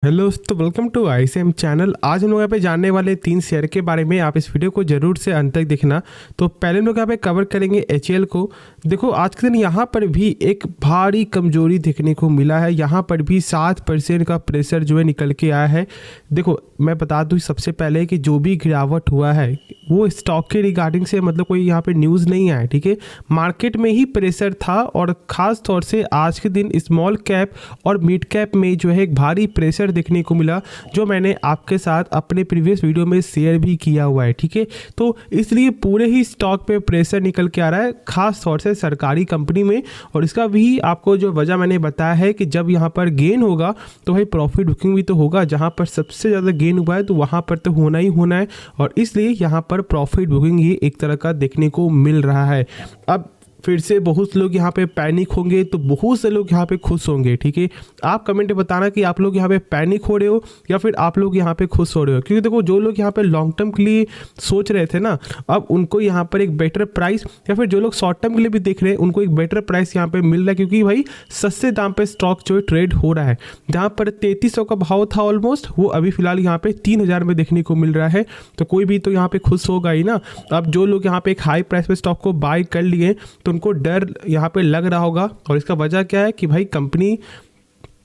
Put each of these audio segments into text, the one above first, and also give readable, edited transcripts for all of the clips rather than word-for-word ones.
Hello तो welcome to ICM channel. आज हम लोग यहाँ पे जानने वाले 3 शेयर के बारे में। आप इस वीडियो को जरूर से अंत तक देखना। तो पहले हम लोग यहाँ पे कवर करेंगे एचएएल को। देखो आज के दिन यहाँ पर भी एक भारी कमजोरी देखने को मिला है। यहाँ पर भी 7% का प्रेशर जो है निकल के आया है। देखो मैं बता दूँ सबसे पहले कि जो भी गिरावट हुआ है वो स्टॉक के रिगार्डिंग से मतलब कोई यहाँ पे न्यूज़ नहीं आया, ठीक है। मार्केट में ही प्रेशर था और ख़ास तौर से आज के दिन स्मॉल कैप और मिड कैप में जो है एक भारी प्रेशर देखने को मिला, जो मैंने आपके साथ अपने प्रीवियस वीडियो में शेयर भी किया हुआ है, ठीक है। तो इसलिए पूरे ही स्टॉक पे प्रेशर निकल के आ रहा है, ख़ास तौर से सरकारी कंपनी में। और इसका भी आपको जो वजह मैंने बताया है कि जब यहाँ पर गेन होगा तो भाई प्रॉफिट बुकिंग भी तो होगा। जहाँ पर सबसे ज़्यादा गेन हुआ है तो वहाँ पर तो होना ही होना है, और इसलिए यहाँ पर प्रॉफिट बुकिंग ये एक तरह का देखने को मिल रहा है। अब फिर से बहुत लोग यहाँ पे पैनिक होंगे तो बहुत से लोग यहाँ पे खुश होंगे, ठीक है। आप कमेंट में बताना कि आप लोग यहाँ पे पैनिक हो रहे हो या फिर आप लोग यहाँ पे खुश हो रहे हो। क्योंकि देखो जो लोग यहाँ पे लॉन्ग टर्म के लिए सोच रहे थे ना, अब उनको यहाँ पर एक बेटर प्राइस, या फिर जो लोग शॉर्ट टर्म के लिए भी देख रहे हैं उनको एक बेटर प्राइस यहाँ पे मिल रहा है। क्योंकि भाई सस्ते दाम पे स्टॉक जो है ट्रेड हो रहा है। जहाँ पर 3300 का भाव था ऑलमोस्ट, वो अभी फिलहाल यहाँ पे 3000 में देखने को मिल रहा है। तो कोई भी तो यहाँ पे खुश होगा ही ना। अब जो लोग यहाँ पे एक हाई प्राइस पे स्टॉक को बाय कर लिए तो उनको डर यहाँ पे लग रहा होगा। और इसका वजह क्या है कि भाई कंपनी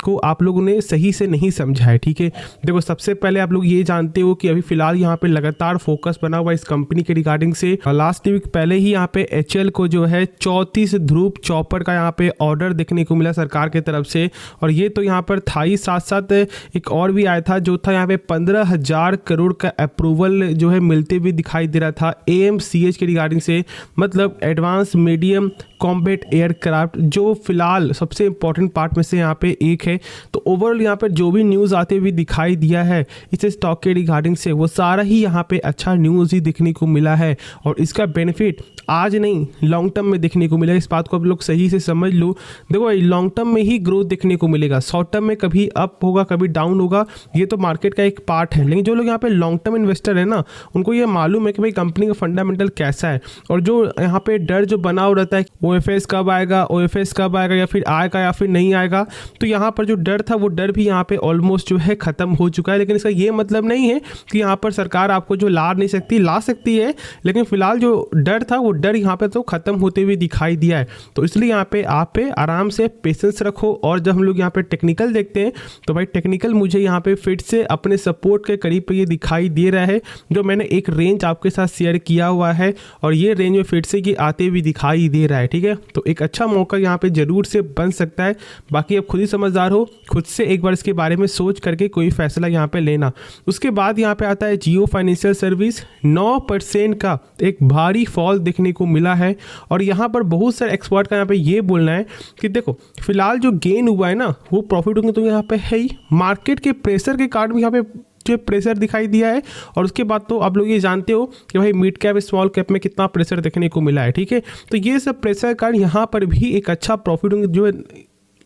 को आप लोगों ने सही से नहीं समझा है, ठीक है। देखो सबसे पहले आप लोग ये जानते हो कि अभी फिलहाल यहाँ पे लगातार फोकस बना हुआ इस कंपनी के रिगार्डिंग से। लास्ट वीक पहले ही यहाँ पे एचएएल को जो है 34 ध्रुव चॉपर का यहाँ पे ऑर्डर देखने को मिला सरकार की तरफ से। और ये तो यहाँ पर था ही, साथ साथ एक और भी आया था जो था यहाँ पे 15,000 करोड़ का अप्रूवल जो है मिलते हुए दिखाई दे रहा था AMCH के रिगार्डिंग से, मतलब एडवांस मीडियम कॉम्बैट एयरक्राफ्ट, जो फिलहाल सबसे इंपॉर्टेंट पार्ट में से यहाँ पे एक है। तो ओवरऑल यहाँ पर जो भी न्यूज़ आते हुए दिखाई दिया है इस स्टॉक के रिगार्डिंग से, वो सारा ही यहाँ पे अच्छा न्यूज़ ही देखने को मिला है। और इसका बेनिफिट आज नहीं लॉन्ग टर्म में देखने को मिलेगा। इस बात को आप लोग सही से समझ लो। देखो लॉन्ग टर्म में ही ग्रोथ देखने को मिलेगा, शॉर्ट टर्म में कभी अप होगा कभी डाउन होगा, ये तो मार्केट का एक पार्ट है। लेकिन जो लोग यहाँ पे लॉन्ग टर्म इन्वेस्टर है ना, उनको ये मालूम है कि भाई कंपनी का फंडामेंटल कैसा है। और जो यहाँ पे डर जो बना हुआ रहता है OFS कब आएगा, OFS कब आएगा, या फिर आएगा या फिर नहीं आएगा, तो यहाँ पर जो डर था वो डर भी यहाँ पे ऑलमोस्ट जो है ख़त्म हो चुका है। लेकिन इसका ये मतलब नहीं है कि यहाँ पर सरकार आपको जो ला नहीं सकती, ला सकती है। लेकिन फिलहाल जो डर था वो डर यहाँ पे तो ख़त्म होते हुए दिखाई दिया है। तो इसलिए यहाँ पे आप पे आराम से पेशेंस रखो। और जब हम लोग यहाँ पे टेक्निकल देखते हैं तो भाई टेक्निकल मुझे यहाँ पे फिर से अपने सपोर्ट के करीब पे ये दिखाई दे रहा है, जो मैंने एक रेंज आपके साथ शेयर किया हुआ है। और ये रेंज में फिर से ये आते हुए दिखाई दे रहा है, ठीक है। तो एक अच्छा मौका यहाँ पे जरूर से बन सकता है। बाकी आप खुद ही समझदार हो, खुद से एक बार इसके बारे में सोच करके कोई फैसला यहाँ पे लेना। उसके बाद यहाँ पे आता है जियो फाइनेंशियल सर्विस। 9% का एक भारी फॉल देखने को मिला है। और यहाँ पर बहुत सारे एक्सपर्ट का यहाँ पे ये बोलना है कि देखो फिलहाल जो गेन हुआ है ना, वो प्रॉफिट होंगे तो यहाँ पे है ही, मार्केट के प्रेशर के कारण भी यहाँ पे जो प्रेशर दिखाई दिया है। और उसके बाद तो आप लोग ये जानते हो कि भाई मिड कैप स्मॉल कैप में कितना प्रेशर देखने को मिला है, ठीक है। तो ये सब प्रेशर के कारण यहाँ पर भी एक अच्छा प्रॉफिट जो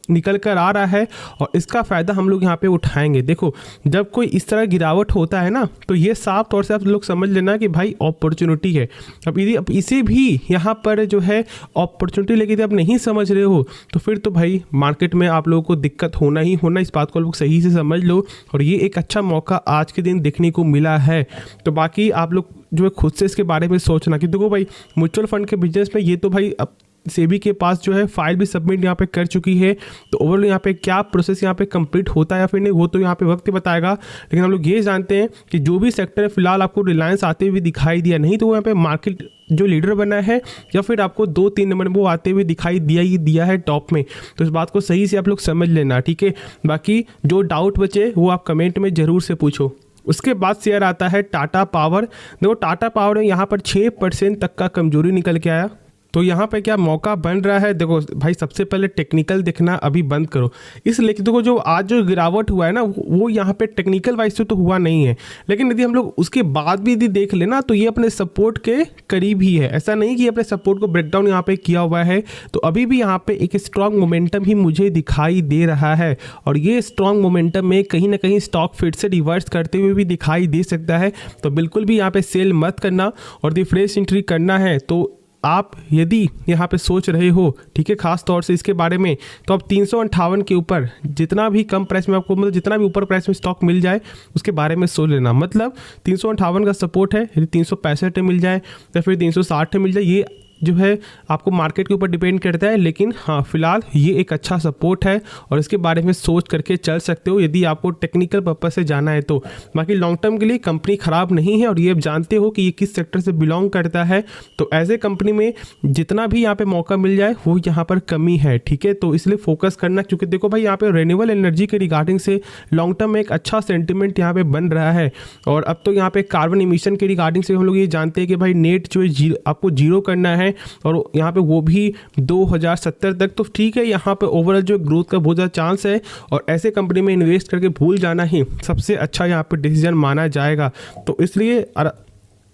निकल कर आ रहा है, और इसका फ़ायदा हम लोग यहाँ पे उठाएंगे। देखो जब कोई इस तरह गिरावट होता है ना, तो ये साफ तौर से आप लोग समझ लेना कि भाई अपॉर्चुनिटी है। अब इसे भी यहाँ पर जो है अपॉर्चुनिटी लेके यदि आप नहीं समझ रहे हो तो फिर तो भाई मार्केट में आप लोगों को दिक्कत होना ही होना। इस बात को लोग सही से समझ लो। और ये एक अच्छा मौका आज के दिन देखने को मिला है। तो बाकी आप लोग जो है खुद से इसके बारे में सोचना कि देखो भाई म्यूचुअल फंड के बिजनेस में ये तो भाई अब सेबी के पास जो है फाइल भी सबमिट यहाँ पे कर चुकी है। तो ओवरऑल यहाँ पे क्या प्रोसेस यहाँ पे कंप्लीट होता है या फिर नहीं, वो तो यहाँ पे वक्त बताएगा। लेकिन हम लोग ये जानते हैं कि जो भी सेक्टर है फिलहाल आपको रिलायंस आते हुए दिखाई दिया, नहीं तो वो यहाँ पे मार्केट जो लीडर बना है, या फिर आपको 2-3 नंबर में वो आते हुए दिखाई दिया है टॉप में। तो इस बात को सही से आप लोग समझ लेना, ठीक है। बाकी जो डाउट बचे वो आप कमेंट में ज़रूर से पूछो। उसके बाद शेयर आता है टाटा पावर। देखो टाटा पावर में यहाँ पर 6% तक का कमजोरी निकल के आया। तो यहाँ पे क्या मौका बन रहा है, देखो भाई सबसे पहले टेक्निकल देखना अभी बंद करो। इसलिए कि देखो जो आज जो गिरावट हुआ है ना, वो यहाँ पे टेक्निकल वाइज से तो हुआ नहीं है। लेकिन यदि हम लोग उसके बाद भी यदि देख लेना तो ये अपने सपोर्ट के करीब ही है। ऐसा नहीं कि अपने सपोर्ट को ब्रेकडाउन यहाँ पे किया हुआ है। तो अभी भी यहाँ पे एक स्ट्रॉन्ग मोमेंटम ही मुझे दिखाई दे रहा है। और ये स्ट्रॉन्ग मोमेंटम में कहीं ना कहीं स्टॉक फिर से रिवर्स करते हुए भी दिखाई दे सकता है। तो बिल्कुल भी यहाँ पे सेल मत करना, और यदि फ्रेश एंट्री करना है तो आप यदि यहाँ पे सोच रहे हो, ठीक है, खास तौर से इसके बारे में, तो आप 358 के ऊपर जितना भी कम प्राइस में आपको, मतलब जितना भी ऊपर प्राइस में स्टॉक मिल जाए उसके बारे में सोच लेना। मतलब 358 का सपोर्ट है, यदि 365 मिल जाए या फिर 360 मिल जाए, ये जो है आपको मार्केट के ऊपर डिपेंड करता है। लेकिन हाँ, फिलहाल ये एक अच्छा सपोर्ट है और इसके बारे में सोच करके चल सकते हो यदि आपको टेक्निकल पर्पस से जाना है तो। बाकी लॉन्ग टर्म के लिए कंपनी ख़राब नहीं है और ये आप जानते हो कि ये किस सेक्टर से बिलोंग करता है, तो ऐसे कंपनी में जितना भी यहाँ पे मौका मिल जाए वो यहाँ पर कमी है, ठीक है। तो इसलिए फोकस करना, क्योंकि देखो भाई यहाँ पे रिन्यूएबल एनर्जी के रिगार्डिंग से लॉन्ग टर्म में एक अच्छा सेंटिमेंट यहाँ पे बन रहा है। और अब तो यहाँ पे कार्बन इमिशन के रिगार्डिंग से हम लोग ये जानते हैं कि भाई नेट जो है आपको जीरो करना है, और यहाँ पे वो भी 2070 तक। तो ठीक है, यहाँ पे ओवरऑल जो ग्रोथ का बहुत ज़्यादा चांस है और ऐसे कंपनी में इन्वेस्ट करके भूल जाना ही सबसे अच्छा यहाँ पे डिसीजन माना जाएगा। तो इसलिए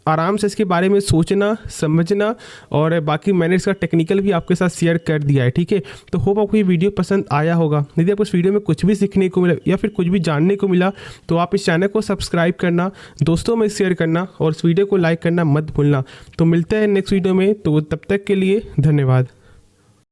आराम से इसके बारे में सोचना समझना, और बाकी मैंने इसका टेक्निकल भी आपके साथ शेयर कर दिया है, ठीक है। तो होप आपको ये वीडियो पसंद आया होगा। यदि आपको इस वीडियो में कुछ भी सीखने को मिला या फिर कुछ भी जानने को मिला तो आप इस चैनल को सब्सक्राइब करना, दोस्तों में शेयर करना और इस वीडियो को लाइक करना मत भूलना। तो मिलते हैं नेक्स्ट वीडियो में, तो तब तक के लिए धन्यवाद।